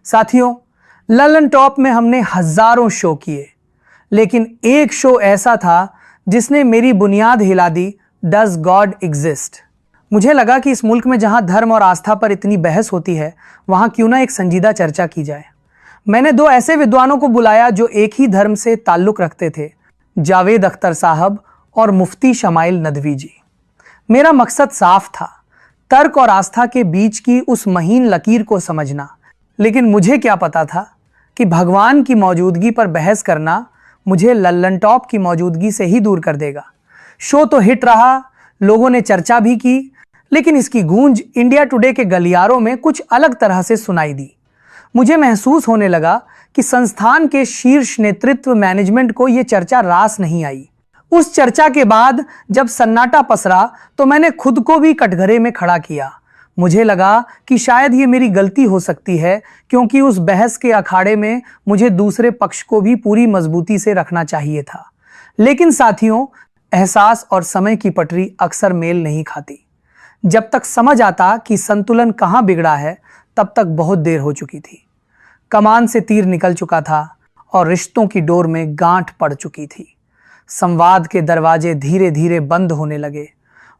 साथियों, लल्लन टॉप में हमने हजारों शो किए, लेकिन एक शो ऐसा था जिसने मेरी बुनियाद हिला दी। Does God exist? मुझे लगा कि इस मुल्क में जहां धर्म और आस्था पर इतनी बहस होती है, वहां क्यों ना एक संजीदा चर्चा की जाए। मैंने दो ऐसे विद्वानों को बुलाया जो एक ही धर्म से ताल्लुक रखते थे, जावेद अख्तर साहब और मुफ्ती शमाइल नदवी जी। मेरा मकसद साफ था, तर्क और आस्था के बीच की उस महीन लकीर को समझना। लेकिन मुझे क्या पता था कि भगवान की मौजूदगी पर बहस करना मुझे लल्लन टॉप की मौजूदगी से ही दूर कर देगा। शो तो हिट रहा, लोगों ने चर्चा भी की, लेकिन इसकी गूंज इंडिया टुडे के गलियारों में कुछ अलग तरह से सुनाई दी। मुझे महसूस होने लगा कि संस्थान के शीर्ष नेतृत्व मैनेजमेंट को यह चर्चा रास नहीं आई। उस चर्चा के बाद जब सन्नाटा पसरा तो मैंने खुद को भी कटघरे में खड़ा किया। मुझे लगा कि शायद ये मेरी गलती हो सकती है, क्योंकि उस बहस के अखाड़े में मुझे दूसरे पक्ष को भी पूरी मजबूती से रखना चाहिए था। लेकिन साथियों, एहसास और समय की पटरी अक्सर मेल नहीं खाती। जब तक समझ आता कि संतुलन कहाँ बिगड़ा है, तब तक बहुत देर हो चुकी थी। कमान से तीर निकल चुका था और रिश्तों की डोर में गांठ पड़ चुकी थी। संवाद के दरवाजे धीरे धीरे बंद होने लगे।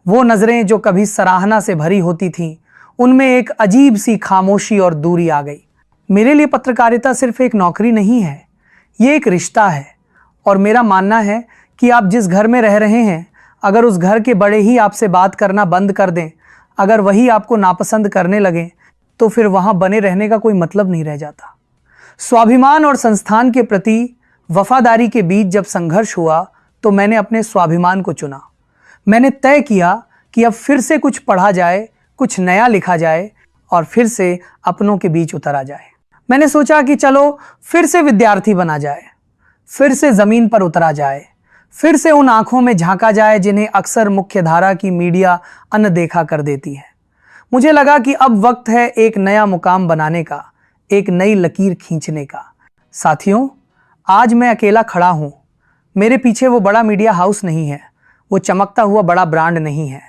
वो नजरें जो कभी सराहना से भरी होती थीं, उनमें एक अजीब सी खामोशी और दूरी आ गई। मेरे लिए पत्रकारिता सिर्फ एक नौकरी नहीं है, ये एक रिश्ता है। और मेरा मानना है कि आप जिस घर में रह रहे हैं, अगर उस घर के बड़े ही आपसे बात करना बंद कर दें, अगर वही आपको नापसंद करने लगें, तो फिर वहां बने रहने का कोई मतलब नहीं रह जाता। स्वाभिमान और संस्थान के प्रति वफादारी के बीच जब संघर्ष हुआ, तो मैंने अपने स्वाभिमान को चुना। मैंने तय किया कि अब फिर से कुछ पढ़ा जाए, कुछ नया लिखा जाए और फिर से अपनों के बीच उतरा जाए। मैंने सोचा कि चलो फिर से विद्यार्थी बना जाए, फिर से जमीन पर उतरा जाए, फिर से उन आंखों में झांका जाए जिन्हें अक्सर मुख्यधारा की मीडिया अनदेखा कर देती है। मुझे लगा कि अब वक्त है एक नया मुकाम बनाने का, एक नई लकीर खींचने का। साथियों, आज मैं अकेला खड़ा हूं। मेरे पीछे वो बड़ा मीडिया हाउस नहीं है, वो चमकता हुआ बड़ा ब्रांड नहीं है।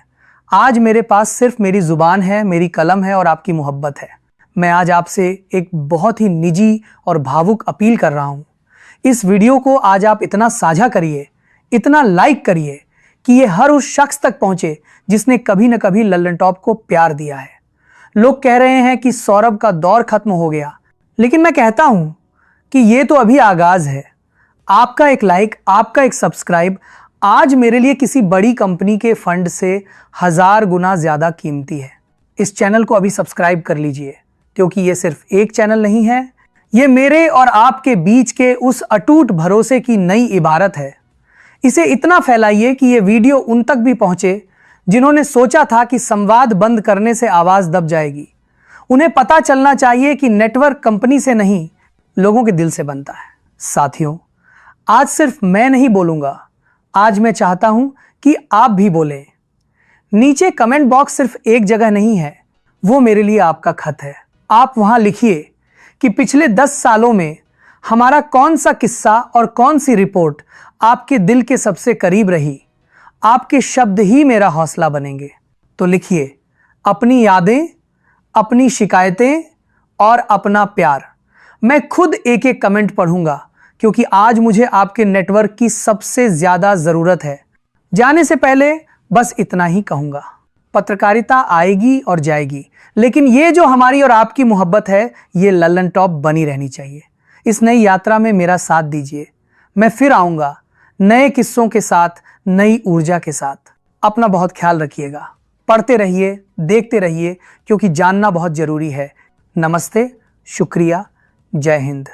आज मेरे पास सिर्फ मेरी जुबान है, मेरी कलम है और आपकी मोहब्बत है। मैं आज आपसे एक बहुत ही निजी और भावुक अपील कर रहा हूं। इस वीडियो को आज आप इतना साझा करिए, इतना लाइक करिए कि ये हर उस शख्स तक पहुंचे जिसने कभी न कभी लल्लन टॉप को प्यार दिया है। लोग कह रहे हैं कि सौरभ का दौर खत्म हो गया, लेकिन मैं कहता हूं कि ये तो अभी आगाज है। आपका एक लाइक, आपका एक सब्सक्राइब आज मेरे लिए किसी बड़ी कंपनी के फंड से 1000 गुना ज्यादा कीमती है। इस चैनल को अभी सब्सक्राइब कर लीजिए, क्योंकि ये सिर्फ एक चैनल नहीं है, ये मेरे और आपके बीच के उस अटूट भरोसे की नई इबारत है। इसे इतना फैलाइए कि ये वीडियो उन तक भी पहुंचे जिन्होंने सोचा था कि संवाद बंद करने से आवाज दब जाएगी। उन्हें पता चलना चाहिए कि नेटवर्क कंपनी से नहीं, लोगों के दिल से बनता है। साथियों, आज सिर्फ मैं नहीं बोलूंगा, आज मैं चाहता हूं कि आप भी बोलें। नीचे कमेंट बॉक्स सिर्फ एक जगह नहीं है, वो मेरे लिए आपका खत है। आप वहां लिखिए कि पिछले 10 सालों में हमारा कौन सा किस्सा और कौन सी रिपोर्ट आपके दिल के सबसे करीब रही। आपके शब्द ही मेरा हौसला बनेंगे। तो लिखिए अपनी यादें, अपनी शिकायतें और अपना प्यार। मैं खुद एक एक कमेंट पढ़ूंगा, क्योंकि आज मुझे आपके नेटवर्क की सबसे ज्यादा जरूरत है। जाने से पहले बस इतना ही कहूंगा, पत्रकारिता आएगी और जाएगी, लेकिन ये जो हमारी और आपकी मोहब्बत है, ये लल्लन टॉप बनी रहनी चाहिए। इस नई यात्रा में मेरा साथ दीजिए। मैं फिर आऊंगा नए किस्सों के साथ, नई ऊर्जा के साथ। अपना बहुत ख्याल रखिएगा। पढ़ते रहिए, देखते रहिए, क्योंकि जानना बहुत जरूरी है। नमस्ते, शुक्रिया, जय हिंद।